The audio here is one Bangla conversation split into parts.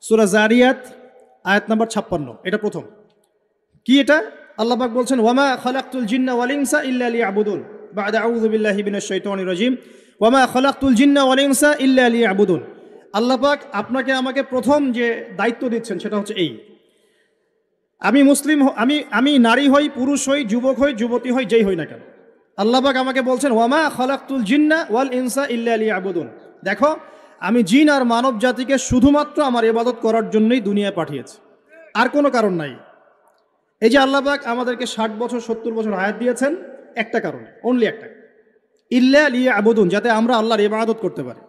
সূরা জারিয়াত আয়াত নাম্বার 56 এটা প্রথম। কি এটা? আল্লাহ পাক বলছেন ওয়ামা খালাকতুল জিন্না ওয়াল ইনসা ইল্লা লিয়াবুদুন বা'দা আউযু বিল্লাহি মিনাশ শাইতানির রাজিম ওয়ামা খালাকতুল জিন্না ওয়াল ইনসা ইল্লা লিয়াবুদুন। আল্লাহ পাক আপনাকে আমাকে প্রথম যে দায়িত্ব দিচ্ছেন সেটা হচ্ছে এই, আমি মুসলিম, আমি নারী হই, পুরুষ হই, যুবক হই, যুবতী হই, যেই হই না কেন, আল্লাহ পাক আমাকে বলছেন ওয়ামা খালাকতুল জিন্না ওয়াল ইনসা ইল্লা লিয়াবুদুন। দেখো, আমি জিন আর মানব জাতিকে শুধুমাত্র আমার ইবাদত করার জন্যই দুনিয়ায় পাঠিয়েছি, আর কোনো কারণ নাই। এই যে আল্লাহ পাক আমাদেরকে 60 বছর 70 বছর হায়াত দিয়েছেন একটা কারণে, অনলি একটা, ইল্লা লিয়াবুদুন, যাতে আমরা আল্লাহর ইবাদত করতে পারি।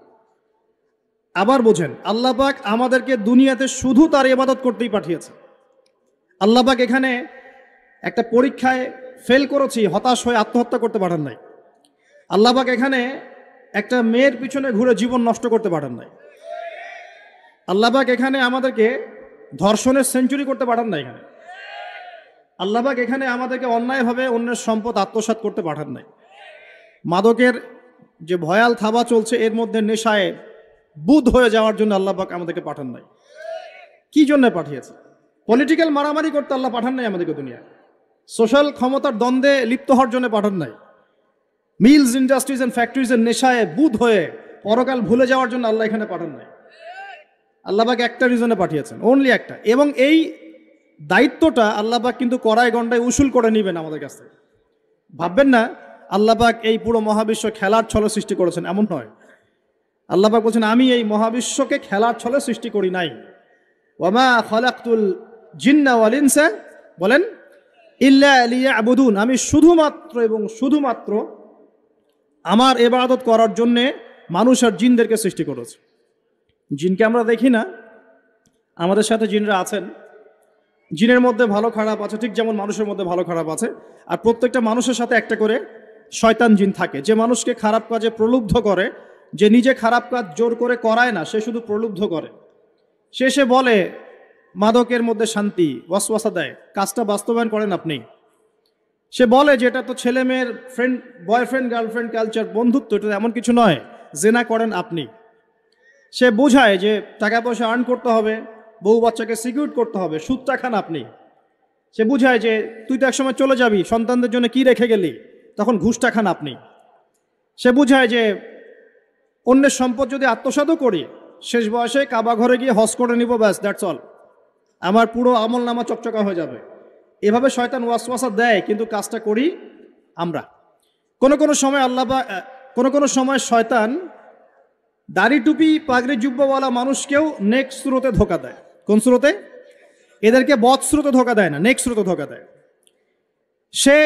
আবার বোঝেন, আল্লাহ পাক আমাদেরকে দুনিয়াতে শুধু তার ইবাদত করতেই পাঠিয়েছে। আল্লাহ পাক এখানে একটা পরীক্ষায় ফেল করেছি হতাশ হয়ে আত্মহত্যা করতে পাঠান নাই। আল্লাহ পাক এখানে একটা মেয়ের পিছনে ঘুরে জীবন নষ্ট করতে পাঠান নাই। আল্লাহ পাক এখানে আমাদেরকে ধর্ষণের সেঞ্চুরি করতে পাঠান নাই। এখানে আল্লাহ পাক এখানে আমাদেরকে অন্যায়ভাবে অন্যের সম্পদ আত্মসাৎ করতে পাঠান নাই। মাদকের যে ভয়াল থাবা চলছে এর মধ্যে নেশায় বুধ হয়ে যাওয়ার জন্য আল্লাহ পাক আমাদেরকে পাঠান নাই। কি জন্য পাঠিয়েছে? পলিটিক্যাল মারামারি করতে আল্লাহ পাঠান নাই আমাদেরকে দুনিয়ায়। সোশ্যাল ক্ষমতার দ্বন্দ্বে লিপ্ত হওয়ার জন্য পাঠান নাই। মিলস, ইন্ডাস্ট্রিজ অ্যান্ড ফ্যাক্টরিজের নেশায় বুধ হয়ে পরকাল ভুলে যাওয়ার জন্য আল্লাহ এখানে পাঠান নাই। আল্লাহ পাক একটা রিজনে পাঠিয়েছেন, অনলি একটা। এবং এই দায়িত্বটা আল্লাহ পাক কিন্তু কড়াই গন্ডায় উসুল করে নেবেন আমাদের কাছ থেকে। ভাববেন না আল্লাহ পাক এই পুরো মহাবিশ্ব খেলার ছলে সৃষ্টি করেছেন, এমন নয়। আল্লাহ পাক বলছেন আমি এই মহাবিশ্বকে খেলার ছলে সৃষ্টি করি নাই। ওয়ামা খালাকতুল জিন্না ওয়াল ইনসা, বলেন, ইল্লা লিয়াবুদুন, আমি শুধুমাত্র এবং শুধুমাত্র আমার ইবাদত করার জন্যে মানুষ আর জিনদেরকে সৃষ্টি করেছে। জিনকে আমরা দেখি না, আমাদের সাথে জিনরা আছেন। জিনের মধ্যে ভালো খারাপ আছে, ঠিক যেমন মানুষের মধ্যে ভালো খারাপ আছে। আর প্রত্যেকটা মানুষের সাথে একটা করে শয়তান জিন থাকে, যে মানুষকে খারাপ কাজে প্রলুব্ধ করে, যে নিজে খারাপ কাজ জোর করে করায় না, সে শুধু প্রলুব্ধ করে। সে বলে মাদকের মধ্যে শান্তি, ওয়াসওয়াসা দেয়, কাজটা বাস্তবায়ন করেন আপনি। সে বলে যে এটা তো ছেলে মেয়ের ফ্রেন্ড, বয়ফ্রেন্ড গার্লফ্রেন্ড কালচার, বন্ধুত্ব, এটা এমন কিছু নয়, জেনা করেন আপনি। সে বোঝায় যে টাকা পয়সা আর্ন করতে হবে, বউ বাচ্চাকে সিকিউর করতে হবে, সুদটা খান আপনি। সে বুঝায় যে তুই তো একসময় চলে যাবি, সন্তানদের জন্য কি রেখে গেলি, তখন ঘুষটা খান আপনি। সে বুঝায় যে অন্যের সম্পদ যদি আত্মসাৎও করি, শেষ বয়সে কাবা ঘরে গিয়ে হজ করে নিব, ব্যাস, দ্যাটস অল, আমার পুরো আমল নামা চকচকা হয়ে যাবে। এভাবে শয়তান ওয়াসওয়াসা দেয়, কিন্তু কাজটা করি আমরা। কোনো সময় কোনো সময় শয়তান দাড়ি টুপি পাগড়ি জুব্বাওয়ালা মানুষকেও নেক্সট স্রোতে ধোকা দেয়। কোন স্রোতে? এদেরকে বদ স্রোতে ধোকা দেয় না, নেক্সট স্রোতে ধোকা দেয়। সে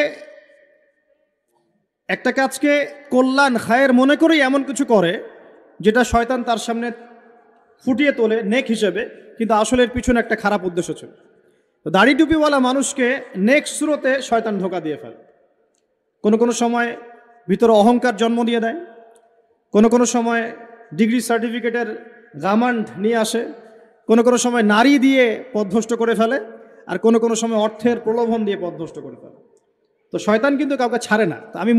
একটা কাজকে কল্যাণ খায়ের মনে করেই এমন কিছু করে যেটা শয়তান তার সামনে ফুটিয়ে তোলে নেক হিসেবে, কিন্তু আসলে এর পিছনে একটা খারাপ উদ্দেশ্য ছিল। তো দাড়ি টুপিওয়ালা মানুষকে নেক্সট স্রোতে শয়তান ধোকা দিয়ে ফেলে। কোনো সময় ভিতরে অহংকার জন্ম দিয়ে দেয়, কোনো সময় ডিগ্রি সার্টিফিকেটের গামান্ড নিয়ে আসে, কোনো সময় নারী দিয়ে পথভ্রষ্ট করে ফেলে, আর কোনো সময় অর্থের প্রলোভন দিয়ে পথভ্রষ্ট করে ফেলে। তো শয়তান কিন্তু কাউকে ছাড়ে না। তো আমি